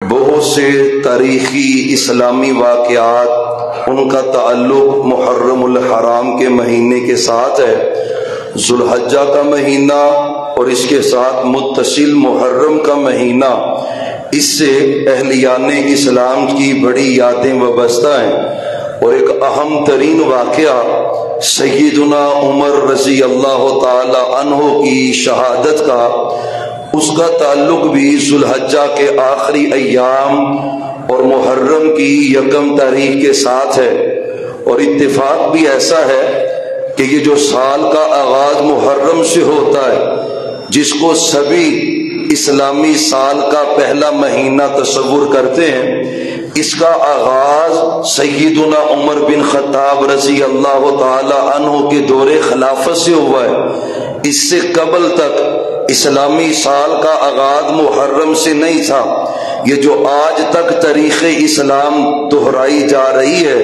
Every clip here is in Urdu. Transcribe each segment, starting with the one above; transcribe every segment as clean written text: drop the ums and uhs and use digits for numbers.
بہت سے تاریخی اسلامی واقعات ان کا تعلق محرم الحرام کے مہینے کے ساتھ ہے۔ ذوالحجہ کا مہینہ اور اس کے ساتھ متصل محرم کا مہینہ، اس سے اہلیان اسلام کی بڑی یادیں وابستہ ہیں۔ اور ایک اہم ترین واقعہ سیدنا عمر رضی اللہ تعالی عنہ کی شہادت کا، اس کا تعلق بھی ذوالحجہ کے آخری ایام اور محرم کی یکم تاریخ کے ساتھ ہے۔ اور اتفاق بھی ایسا ہے کہ یہ جو سال کا آغاز محرم سے ہوتا ہے، جس کو سبھی اسلامی سال کا پہلا مہینہ تصور کرتے ہیں، اس کا آغاز سیدنا عمر بن خطاب رضی اللہ تعالی عنہ کے دور خلافت سے ہوا ہے۔ اس سے قبل تک اسلامی سال کا آغاز محرم سے نہیں تھا۔ یہ جو آج تک تاریخ اسلام دہرائی جا رہی ہے،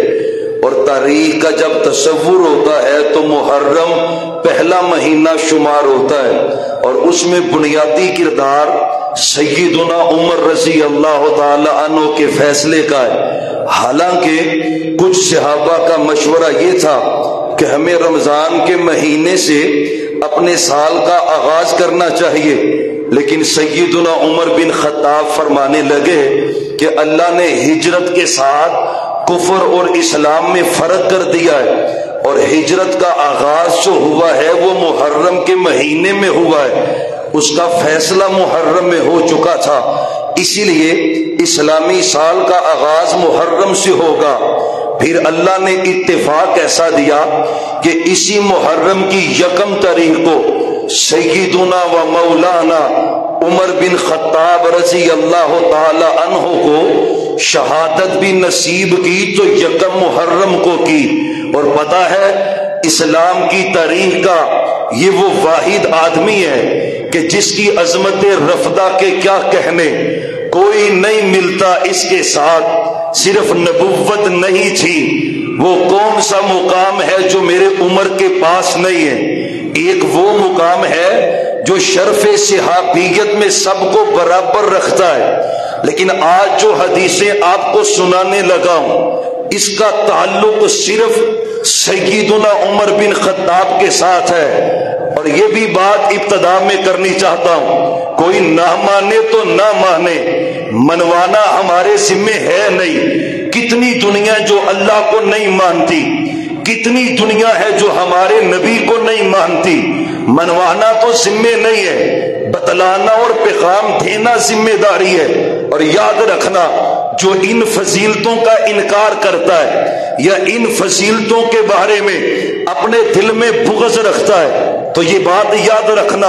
اور تاریخ کا جب تصور ہوتا ہے تو محرم پہلا مہینہ شمار ہوتا ہے، اور اس میں بنیادی کردار سیدنا عمر رضی اللہ تعالی عنہ کے فیصلے کا ہے۔ حالانکہ کچھ صحابہ کا مشورہ یہ تھا کہ ہمیں رمضان کے مہینے سے اپنے سال کا آغاز کرنا چاہیے، لیکن سیدنا عمر بن خطاب فرمانے لگے کہ اللہ نے ہجرت کے ساتھ کفر اور اسلام میں فرق کر دیا ہے، اور ہجرت کا آغاز جو ہوا ہے وہ محرم کے مہینے میں ہوا ہے، اس کا فیصلہ محرم میں ہو چکا تھا، اسی لیے اسلامی سال کا آغاز محرم سے ہوگا۔ پھر اللہ نے اتفاق ایسا دیا کہ اسی محرم کی یکم تاریخ کو سیدنا و مولانا عمر بن خطاب رضی اللہ تعالی عنہ کو شہادت بھی نصیب کی تو یکم محرم کو کی۔ اور پتہ ہے اسلام کی تاریخ کا یہ وہ واحد آدمی ہے کہ جس کی عظمت رفدہ کے کیا کہنے، کوئی نہیں ملتا اس کے ساتھ، صرف نبوت نہیں تھی، وہ کون سا مقام ہے جو میرے عمر کے پاس نہیں ہے؟ ایک وہ مقام ہے جو شرف صحابیت میں سب کو برابر رکھتا ہے، لیکن آج جو حدیثیں آپ کو سنانے لگا ہوں اس کا تعلق صرف سیدنا عمر بن خطاب کے ساتھ ہے۔ اور یہ بھی بات ابتدا میں کرنی چاہتا ہوں، کوئی نہ مانے تو نہ مانے، منوانا ہمارے ذمے ہے نہیں۔ کتنی دنیا جو اللہ کو نہیں مانتی، کتنی دنیا ہے جو ہمارے نبی کو نہیں مانتی، منوانا تو ذمے نہیں ہے، بتلانا اور پیغام دینا ذمہ داری ہے۔ اور یاد رکھنا، جو ان فضیلتوں کا انکار کرتا ہے یا ان فضیلتوں کے بارے میں اپنے دل میں بغض رکھتا ہے، تو یہ بات یاد رکھنا،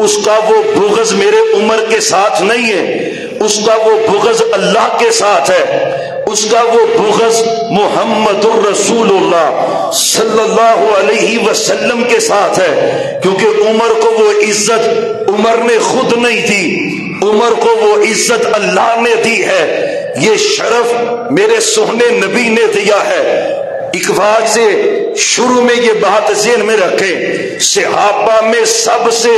اس کا وہ بغض میرے عمر کے ساتھ نہیں ہے، اس کا وہ بغض اللہ کے ساتھ ہے، اس کا وہ بغض محمد الرسول اللہ صلی اللہ علیہ وسلم کے ساتھ ہے۔ کیونکہ عمر کو وہ عزت عمر نے خود نہیں دی، عمر کو وہ عزت اللہ نے دی ہے، یہ شرف میرے سونے نبی نے دیا ہے۔ ایک بات سے شروع میں یہ بات ذہن میں رکھیں، صحابہ میں سب سے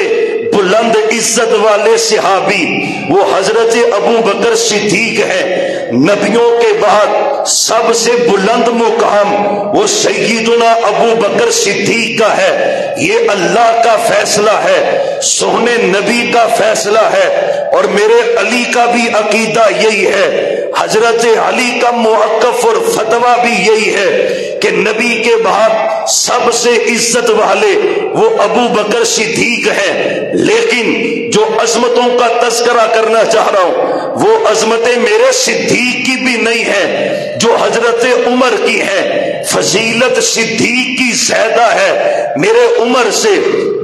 بلند عزت والے صحابی وہ حضرت ابو بکر صدیق ہے۔ نبیوں کے بعد سب سے بلند مقام وہ سیدنا ابو بکر صدیق کا ہے۔ یہ اللہ کا فیصلہ ہے، سونے نبی کا فیصلہ ہے، اور میرے علی کا بھی عقیدہ یہی ہے، حضرت علی کا موقف اور فتویٰ بھی یہی ہے کہ نبی کے بعد سب سے عزت والے وہ ابو بکر صدیق ہے۔ لیکن جو عظمتوں کا تذکرہ کرنا چاہ رہا ہوں وہ عظمتیں میرے صدیق کی بھی نہیں ہے جو حضرت عمر کی ہے۔ فضیلت صدیق کی زیادہ ہے میرے عمر سے،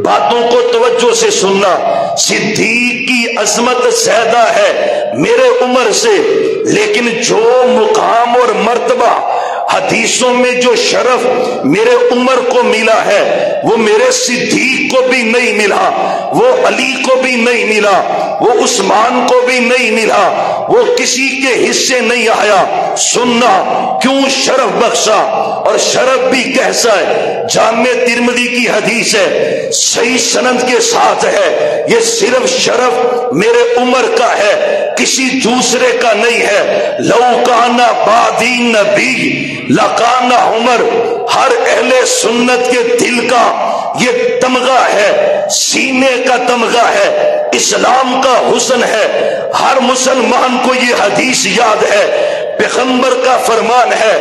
باتوں کو توجہ سے سننا، صدیق کی عظمت زیادہ ہے میرے عمر سے، لیکن جو مقام اور مرتبہ حدیثوں میں جو شرف میرے عمر کو ملا ہے وہ میرے صدیق کو بھی نہیں ملا، وہ علی کو بھی نہیں ملا، وہ عثمان کو بھی نہیں ملا، وہ کسی کے حصے نہیں آیا۔ سننا کیوں شرف بخشا، اور شرف بھی کیسا ہے؟ جامع ترمذی کی حدیث ہے، صحیح سند کے ساتھ ہے، یہ صرف شرف میرے عمر کا ہے، کسی دوسرے کا نہیں ہے۔ لو کانا بعدی نبی لکانا عمر، ہر اہل سنت کے دل کا یہ تمغہ ہے، سینے کا تمغہ ہے، اسلام کا حسن ہے۔ ہر مسلمان کو یہ حدیث یاد ہے، پیغمبر کا فرمان ہے،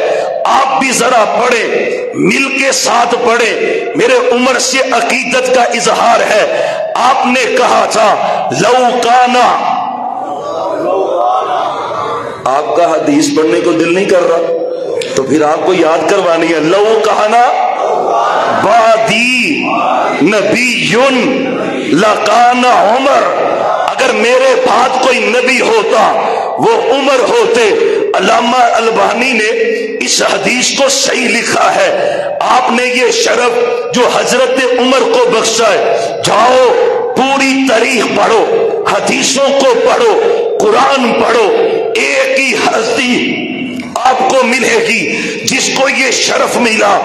آپ بھی ذرا پڑھیں، مل کے ساتھ پڑھیں، میرے عمر سے عقیدت کا اظہار ہے۔ آپ نے کہا تھا لو کانا، آپ کا حدیث پڑھنے کو دل نہیں کر رہا تو پھر آپ کو یاد کروانی ہے، لو کہنا بعدی نبی لکانا عمر، اگر میرے بعد کوئی نبی ہوتا وہ عمر ہوتے۔ علامہ البانی نے اس حدیث کو صحیح لکھا ہے، آپ نے یہ شرف جو حضرت عمر کو بخشا ہے، جاؤ پوری تاریخ پڑھو، حدیثوں کو پڑھو، قرآن پڑھو، ایک ہی ہستی آپ کو ملے گی جس کو یہ شرف ملا۔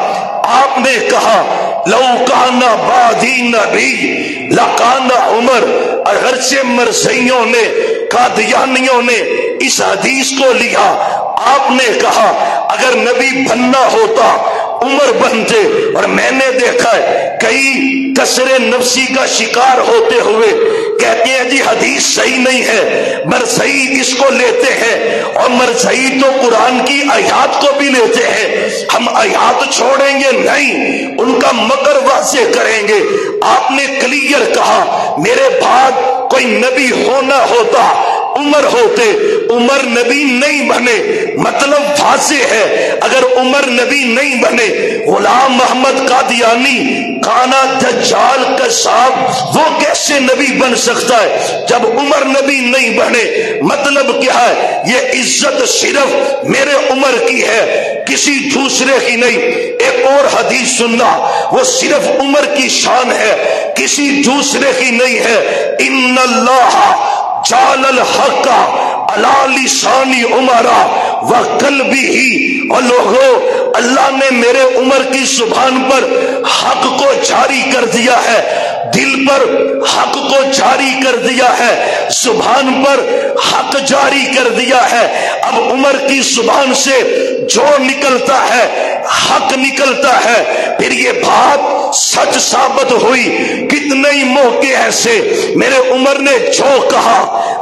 آپ نے کہا لو کانا بعدی نبی لکانا عمر، اگرچہ مرزائیوں نے، قادیانیوں نے اس حدیث کو لیا، آپ نے کہا اگر نبی بننا ہوتا عمر بنتے۔ اور میں نے دیکھا ہے کئی کسر نفسی کا شکار ہوتے ہوئے کہتے ہیں جی حدیث صحیح نہیں ہے، مرزائی اس کو لیتے ہیں، اور مرزائی تو قرآن کی آیات کو بھی لیتے ہیں، ہم آیات چھوڑیں گے نہیں، ان کا مکر واضح کریں گے۔ آپ نے کلیئر کہا میرے بعد کوئی نبی ہونا ہوتا عمر ہوتے، عمر نبی نہیں بنے، مطلب واضح ہے، اگر عمر نبی نہیں بنے، غلام محمد قادیانی کانا دجال کذاب وہ کیسے نبی بن سکتا ہے جب عمر نبی نہیں بنے؟ مطلب کیا ہے؟ یہ عزت صرف میرے عمر کی ہے، کسی دوسرے کی نہیں۔ ایک اور حدیث سننا، وہ صرف عمر کی شان ہے، کسی دوسرے کی نہیں ہے۔ ان اللہ جعل الحق علی لسان عمر وقلبہ، اور لوگوں اللہ نے میرے عمر کی زبان پر حق کو جاری کر دیا ہے، دل پر حق کو جاری کر دیا ہے، زبان پر حق جاری کر دیا ہے۔ اب عمر کی زبان سے جو نکلتا ہے حق نکلتا ہے، پھر یہ بات سچ ثابت ہوئی۔ کتنے ہی موقع ایسے میرے عمر نے جو کہا،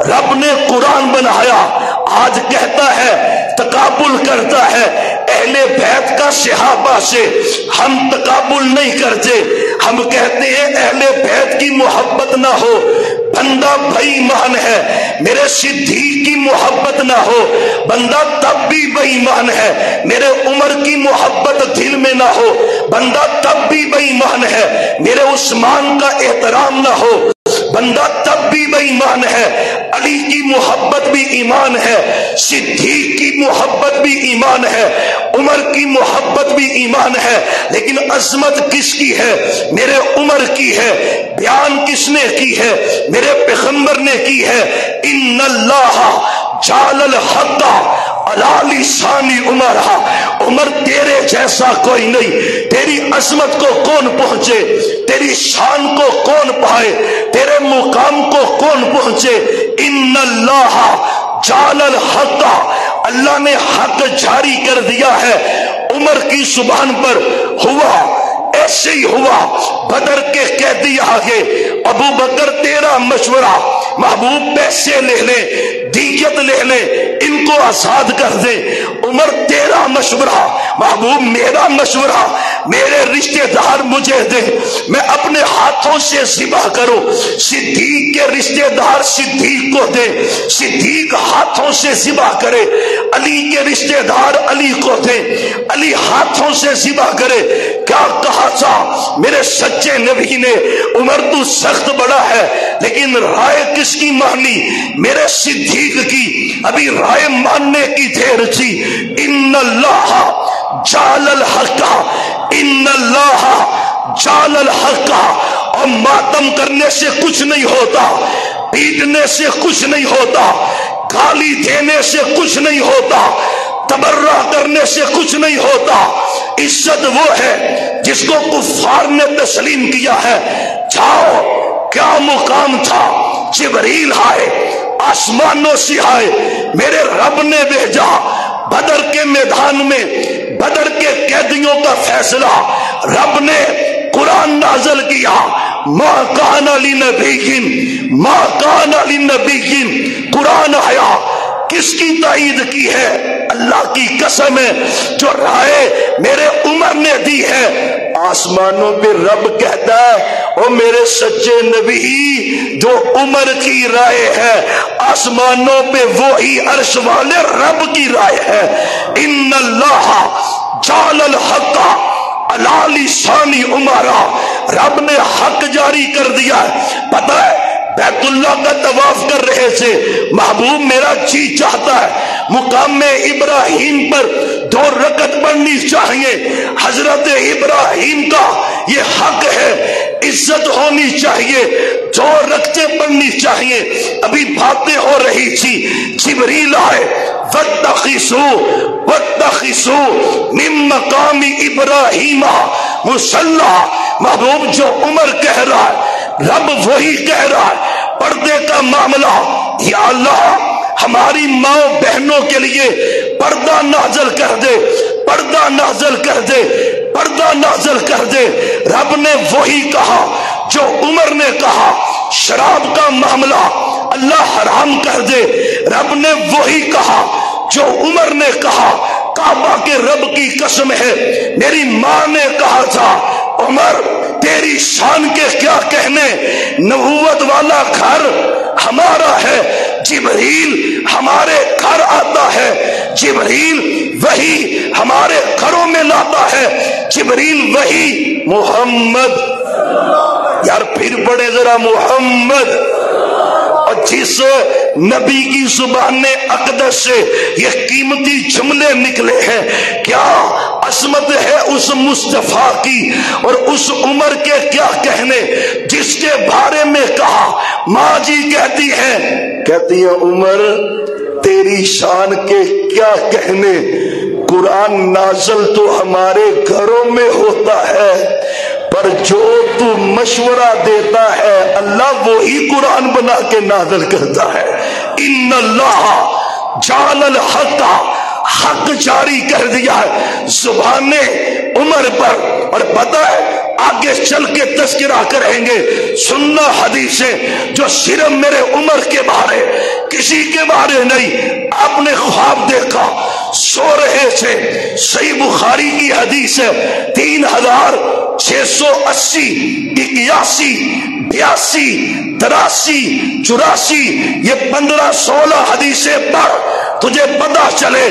رب نے قرآن بنایا، آج کہتا ہے، تقابل کرتا ہے اہل بیت کا صحابہ سے۔ ہم تقابل نہیں کرتے، ہم کہتے ہیں اہل بیت کی محبت نہ ہو بندہ بے ایمان ہے، میرے صدیق کی محبت نہ ہو بندہ تب بھی بے ایمان ہے، میرے عمر کی محبت دل میں نہ ہو بندہ تب بھی بے ایمان ہے، میرے عثمان کا احترام نہ ہو بندہ تب بھی بے ایمان ہے، علی کی محبت بھی ایمان ہے، صدیق کی محبت بھی ایمان ہے، عمر کی محبت بھی ایمان ہے۔ لیکن عظمت کس کی ہے؟ میرے عمر کی ہے۔ بیان کس نے کی ہے؟ میرے پیغمبر نے کی ہے۔ ان اللہ جعل الحق علی لسان عمر، عمر تیرے جیسا کوئی نہیں، تیری عظمت کو کون پہنچے، تیری شان کو کون پائے، تیرے مقام کو کون پہنچے۔ ان اللہ جعل الحق، اللہ نے حق جاری کر دیا ہے عمر کی زبان پر۔ ہوا ایسے ہی ہوا، بدر کے قیدی آگے، ابو بکر تیرا مشورہ، محبوب پیسے لے لے، دیت لے لے، ان کو آزاد کر دے۔ عمر تیرا مشورہ، محبوب میرا مشورہ، میرے رشتہ دار مجھے دے، میں اپنے ہاتھوں سے ذبح کروں۔ صدیق کے رشتہ دار صدیق کو دے، صدیق ہاتھوں سے ذبح کرے۔ علی کے رشتہ دار علی کو دے، علی ہاتھوں سے ذبح کرے۔ کیا کہا تھا میرے سچے نبی نے؟ عمر تو سخت بڑا ہے لیکن رائے کس کی مانی؟ میرے صدیق کی۔ ابھی رائے ماننے کی دیر تھی۔ ان اللہ جعل الحق ان اللہ جعل الحق. اور ماتم کرنے سے کچھ نہیں ہوتا، پیٹنے سے کچھ نہیں ہوتا، گالی دینے سے کچھ نہیں ہوتا، تبرہ کرنے سے کچھ نہیں ہوتا. عزت وہ ہے جس کو کفار نے تسلیم کیا ہے. جاؤ، کیا مقام تھا، جبریل آئے، آسمانوں سے آئے، میرے رب نے بھیجا. بدر کے میدان میں بدر کے قیدیوں کا فیصلہ رب نے قرآن نازل کیا. ما کان لنبی ما کان لنبی، قرآن آیا. کس کی تائید کی ہے؟ اللہ کی قسم ہے جو رائے میرے عمر نے دی ہے. آسمانوں پہ رب کہتا ہے او میرے سچے نبی، جو عمر کی رائے ہے آسمانوں پہ وہی عرش والے رب کی رائے ہے. ان اللہ جعل الحق علی لسان عمر، رب نے حق جاری کر دیا ہے. پتہ ہے بیت اللہ کا طواف کر رہے تھے، محبوب میرا جی چاہتا ہے مقام ابراہیم پر 2 رکعت پڑھنی چاہیے. حضرت ابراہیم کا یہ حق ہے، عزت ہونی چاہیے، 2 رکعتیں پڑھنی چاہیے. ابھی باتیں ہو رہی تھی، جبریل آئے، واتخذوا من مقام ابراہیم مصلی. محبوب جو عمر کہہ رہا ہے رب وہی کہہ رہا ہے. پردے کا معاملہ، یا اللہ ہماری ماں بہنوں کے لیے پردہ نازل کر دے، پردہ نازل کر دے، پردہ نازل کر دے. رب نے وہی کہا جو عمر نے کہا. شراب کا معاملہ اللہ حرام کر دے، رب نے وہی کہا جو عمر نے کہا. کعبہ کے رب کی قسم ہے، میری ماں نے کہا تھا عمر تیری شان کے کیا کہنے، نبوت والا گھر ہمارا ہے، جبریل ہمارے گھر آتا ہے، جبریل وہی ہمارے گھروں میں لاتا ہے، جبریل وہی. محمد، یار پھر پڑے ذرا محمد. اور جس نبی کی زبان اقدس سے یہ قیمتی جملے نکلے ہیں، کیا عظمت ہے اس مصطفیٰ کی اور اس عمر کے کیا کہنے جس کے بارے میں کہا. ماں جی کہتی ہے عمر تیری شان کے کیا کہنے، قرآن نازل تو ہمارے گھروں میں ہوتا ہے پر جو تو مشورہ دیتا ہے اللہ وہی قرآن بنا کے نازل کرتا ہے. ان اللہ جعل الحق، حق جاری کر دیا ہے زبان عمر پر. اور پتہ ہے آگے چل کے تذکرہ کریں گے، سننا حدیثیں جو صرف میرے عمر کے بارے، کسی کے بارے نہیں. آپ نے خواب دیکھا، سو رہے تھے، صحیح بخاری کی حدیث ہے 3680 81 82 83 84، یہ 15-16 حدیثیں پڑھ، تجھے پتا چلے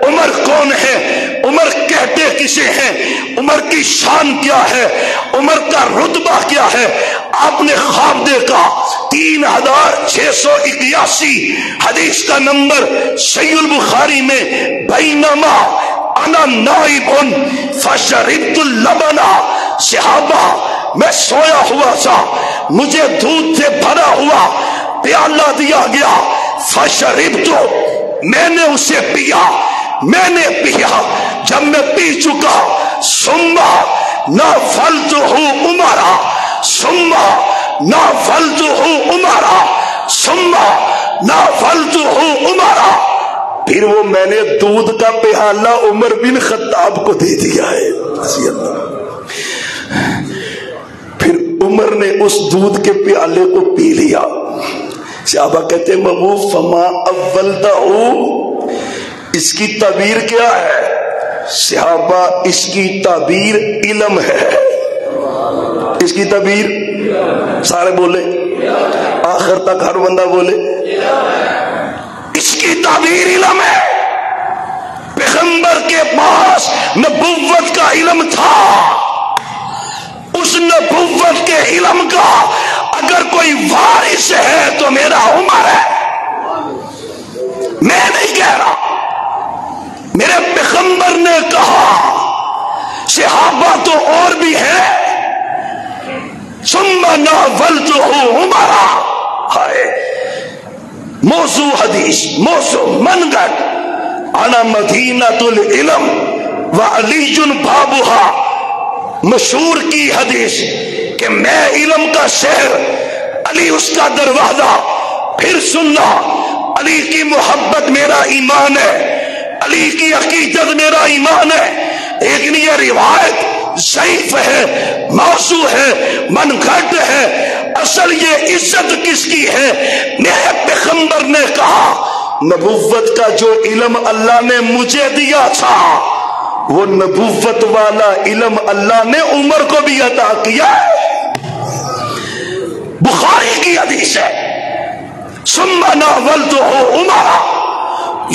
عمر کون ہے، عمر کہتے کسے ہیں، عمر کی شان کیا ہے، عمر کا رتبہ کیا ہے. آپ نے خواب دیکھا 3681 حدیث کا نمبر صحیح البخاری میں، بینما انا نائب فشربت اللبن، صحابہ میں سویا ہوا تھا، مجھے دودھ سے بھرا ہوا پیالہ دیا گیا، فشربت، میں نے اسے پیا، میں نے پیا، جب میں پی چکا، سما نافلتہ عمرا، سما نافلتہ عمرا، سما نافلتہ عمرا، پھر وہ میں نے دودھ کا پیالہ عمر بن خطاب کو دے دیا ہے. پھر عمر نے اس دودھ کے پیالے کو پی لیا. صحابہ کہتے محبوب فما اولتہ، اس کی تعبیر کیا ہے؟ صحابہ اس کی تعبیر علم ہے. اس کی تعبیر سارے بولے، آخر تک ہر بندہ بولے، اس کی تعبیر علم ہے. پیغمبر کے پاس نبوت کا علم تھا، اس نبوت کے علم کا اگر کوئی وارث ہے تو میرا عمر ہے. میں نہیں کہہ رہا، میرے پیغمبر نے کہا صحابہ تو اور بھی ہیں، ثم ناولتہ عمرا، ہائے موضوع حدیث، موضوع منگت، انا مدینۃ العلم وعلی بابها، مشہور کی حدیث کہ میں علم کا شہر، علی اس کا دروازہ۔ پھر سننا، علی کی محبت میرا ایمان ہے، علی کی عقیدت میرا ایمان ہے، لیکن یہ روایت ضعیف ہے، موضوع ہے، منگھٹ ہے۔ اصل یہ عزت کس کی ہے؟ میرے پیغمبر نے کہا نبوت کا جو علم اللہ نے مجھے دیا تھا، وہ نبوت والا علم اللہ نے عمر کو بھی عطا کیا ہے۔ بخاری کی حدیث ہے، ثم ناولتہ عمرا،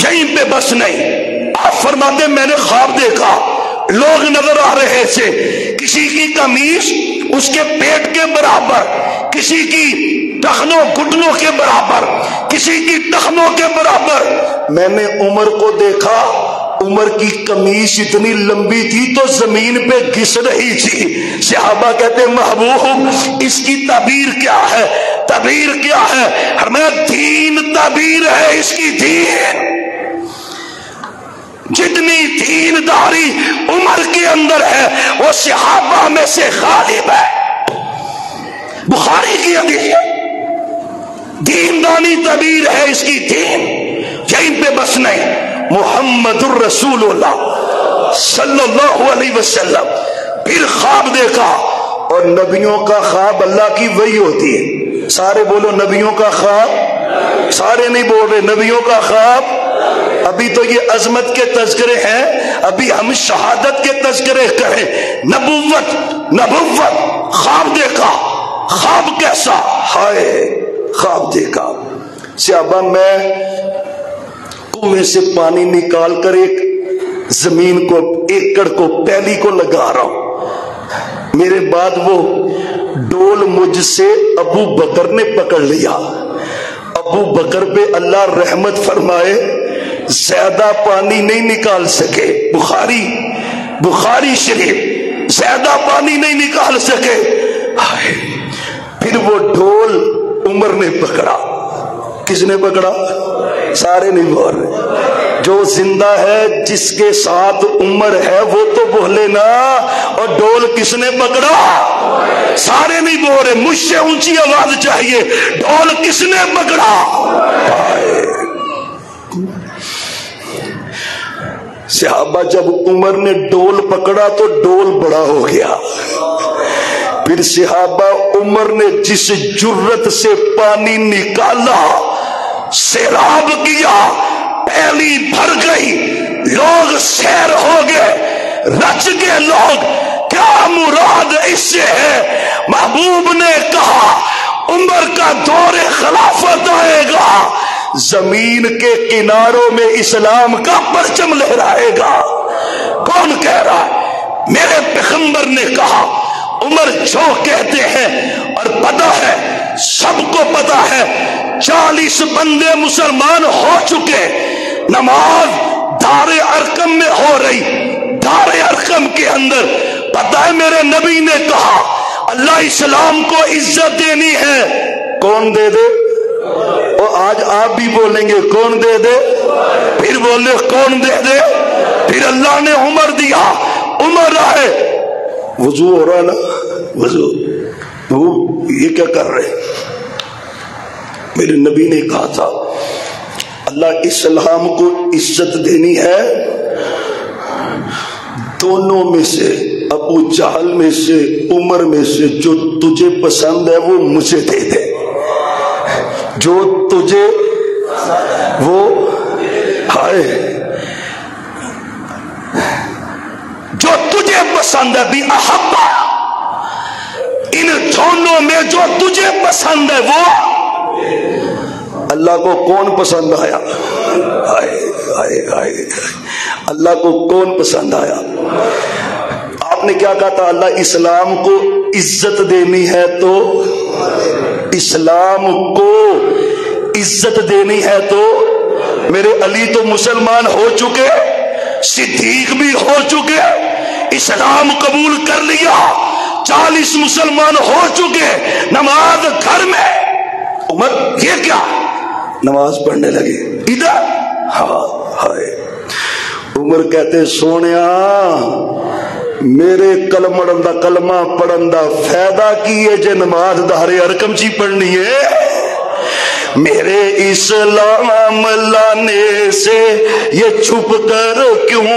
یہیں پہ بس نہیں، آپ فرماتے میں نے خواب دیکھا، لوگ نظر آ رہے تھے، کسی کی قمیص اس کے پیٹ کے برابر، کسی کی ٹخنوں گھٹنوں کے برابر، کسی کی ٹخنوں کے برابر۔ میں نے عمر کو دیکھا، عمر کی قمیص اتنی لمبی تھی تو زمین پہ گھس رہی تھی۔ صحابہ کہتے محبوب اس کی تعبیر کیا ہے؟ تعبیر کیا ہے؟ ہمیں دین تعبیر ہے اس کی، دین۔ جتنی دینداری عمر کے اندر ہے وہ صحابہ میں سے غالب ہے۔ بخاری کی حدیث ہے، دیندانی تعبیر ہے اس کی، دین۔ یہیں پہ بس نہیں، محمد الرسول اللہ صلی اللہ علیہ وسلم، پھر خواب دیکھا، اور نبیوں کا خواب اللہ کی وحی ہوتی ہے۔ سارے بولو نبیوں کا خواب، سارے نہیں بول رہے، نبیوں کا خواب۔ ابھی تو یہ عظمت کے تذکرے ہیں، ابھی ہم شہادت کے تذکرے کریں۔ نبوت، خواب دیکھا، خواب کیسا؟ ہائے خواب دیکھا، صحابہ میں کنویں سے پانی نکال کر ایک زمین کو، ایکڑ کو، پیلی کو لگا رہا ہوں، میرے بعد وہ ڈول مجھ سے ابو بکر نے پکڑ لیا۔ ابو بکر پہ اللہ رحمت فرمائے، زیادہ پانی نہیں نکال سکے، بخاری شریف، زیادہ پانی نہیں نکال سکے۔ پھر وہ ڈھول عمر نے پکڑا۔ کس نے پکڑا؟ سارے نہیں بول رہے، جو زندہ ہے جس کے ساتھ عمر ہے وہ تو بولے نا، اور ڈھول کس نے پکڑا؟ سارے نہیں بول رہے، مجھ سے اونچی آواز چاہیے، ڈھول کس نے پکڑا؟ صحابہ جب عمر نے ڈول پکڑا تو ڈول بڑا ہو گیا۔ پھر صحابہ عمر نے جس جرت سے پانی نکالا، سیراب کیا، پھیلی بھر گئی، لوگ سیر ہو گئے، رچ گئے لوگ، کیا مراد اس سے ہے؟ محبوب نے کہا عمر کا دور خلافت آئے گا، زمین کے کناروں میں اسلام کا پرچم لہرائے گا۔ کون کہہ رہا ہے؟ میرے پیغمبر نے کہا عمر جو کہتے ہیں، اور پتہ ہے، سب کو پتہ ہے، 40 بندے مسلمان ہو چکے، نماز دار ارقم میں ہو رہی، دار ارقم کے اندر پتہ ہے میرے نبی نے کہا اللہ اسلام کو عزت دینی ہے، کون دے دے؟ اور آج آپ بھی بولیں گے کون دے دے؟ پھر بولے کون دے دے؟ پھر اللہ نے عمر دیا، عمر آئے، وضو ہو رہا نا، وضو، یہ کیا کر رہے؟ میرے نبی نے کہا تھا اللہ اسلام کو عزت دینی ہے، دونوں میں سے، ابو جہل میں سے، عمر میں سے، جو تجھے پسند ہے وہ مجھے دے دے، جو تجھے وہ ہائے، جو تجھے پسند ہے بھی احبا، ان دونوں میں جو تجھے پسند ہے وہ اللہ کو کون پسند آیا؟ ہائے ہائے ہائے، اللہ کو کون پسند آیا؟ آپ نے کیا کہا تھا؟ اللہ اسلام کو عزت دینی ہے تو، اسلام کو عزت دینی ہے تو، میرے علی تو مسلمان ہو چکے، صدیق بھی ہو چکے، اسلام قبول کر لیا، 40 مسلمان ہو چکے، نماز گھر میں، عمر یہ کیا نماز پڑھنے لگے ادھر، ہائے عمر کہتے سونیا میرے کلمڑن دا کلمہ پڑھن دا فائدہ کی ہے جے نماز دہرے ارکم چی پڑھنی ہے، میرے اسلام لانے سے یہ چھپ کر کیوں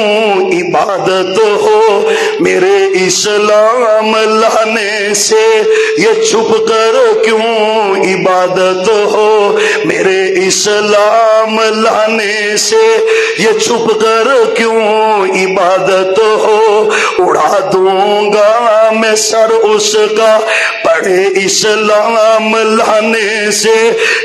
عبادت ہو، میرے اسلام لانے سے یہ چھپ کر کیوں عبادت ہو، میرے اسلام لانے سے یہ چھپ کر کیوں عبادت ہو، اڑا دوں گا میں سر اس کا پڑھے اسلام لانے سے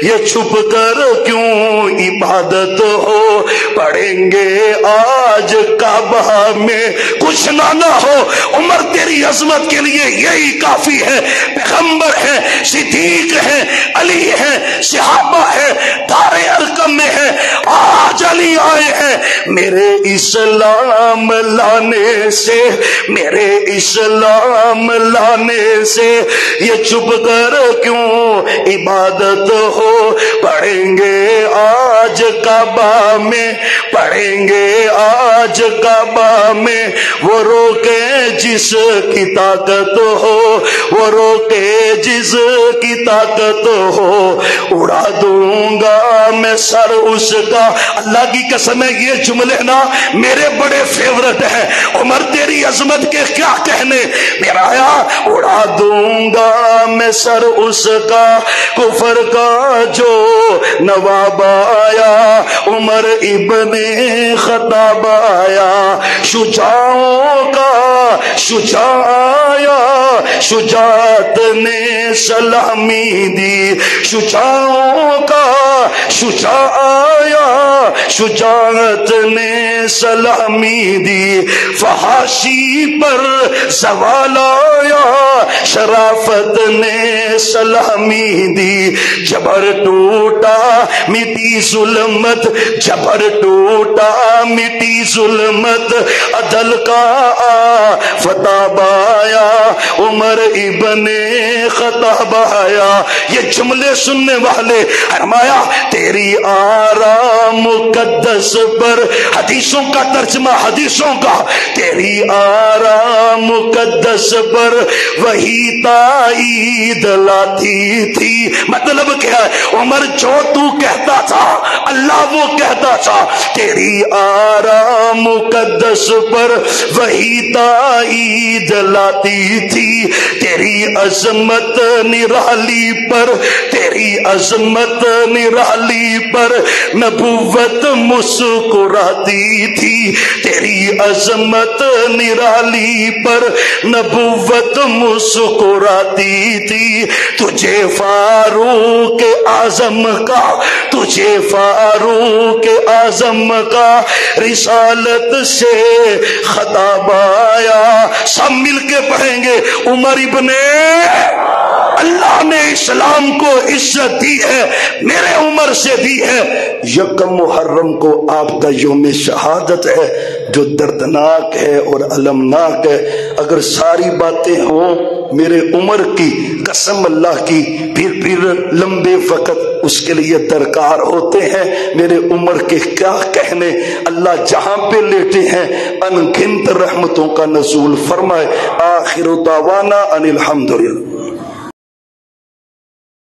یہ چھپ کر کیوں عبادت ہو، پڑھیں گے آج کعبہ میں کچھ نہ ہو، عمر تیری عظمت کے لیے یہی کافی ہے، پیغمبر ہے، صدیق ہے، علی ہے، صحابہ ہے، دار ارقم میں ہے، آج علی آئے ہیں، میرے اسلام لانے سے، میرے اسلام لانے سے یہ چھپ کر کیوں عبادت ہو، پڑھیں گے آج کعبہ میں، پڑھیں گے آج کعبہ میں، وہ روکے جس کی طاقت ہو، وہ روکے جس کی طاقت ہو، اڑا دوں گا میں سر اس کا، اللہ کی قسم ہے یہ جملے نا میرے بڑے فیورٹ ہیں، عمر تیری عظمت کے کیا کہنے، میرا آیا اڑا دوں گا میں سر اس کا، کفر کا جو نواب آیا، عمر ابن خطاب آیا، شجاعوں کا شجاع آیا، شجاعت نے سلامی دی، شجاعوں کا شجاع آیا، شجاعت نے سلامی دی، فحاشی پر زوال آیا، شرافت نے سلامی دی، جبر ٹوٹا مٹی ظلمت، جبر ٹوٹا مٹی ظلمت، عدل کا فتح آیا، عمر ابن خطاب آیا، یہ جملے سننے والے فرمایا تیری آرام مقدس پر، حدیثوں کا ترجمہ حدیثوں کا، تیری آرام مقدس پر وہی تائید لاتی تھی، مطلب کیا ہے عمر جو تو کہتا تھا اللہ وہ کہتا تھا، تیری آرام مقدس پر وہی تائید لاتی تھی، تیری عظمت نرالی پر، تیری عظمت نرالی پر نبوت مسکراتی تھی، تیری عظمت نرالی پر نبوت مسکراتی تھی، تجھے فاروق اعظم کا، تجھے فاروق اعظم کا رسالت سے خطاب آیا، سب مل کے پڑھیں گے، عمر ابن، اللہ نے اسلام کو عزت دی ہے، میرے عمر سے دی ہے، یکم محرم کو آپ کا یوم شہادت ہے جو دردناک ہے اور المناک ہے، اگر ساری باتیں ہوں میرے عمر کی قسم اللہ کی، پھر لمبے وقت اس کے لیے درکار ہوتے ہیں، میرے عمر کے کیا کہنے، اللہ جہاں پہ لیٹے ہیں ان گنت رحمتوں کا نزول فرمائے، آخر دعوانا ان الحمدللہ۔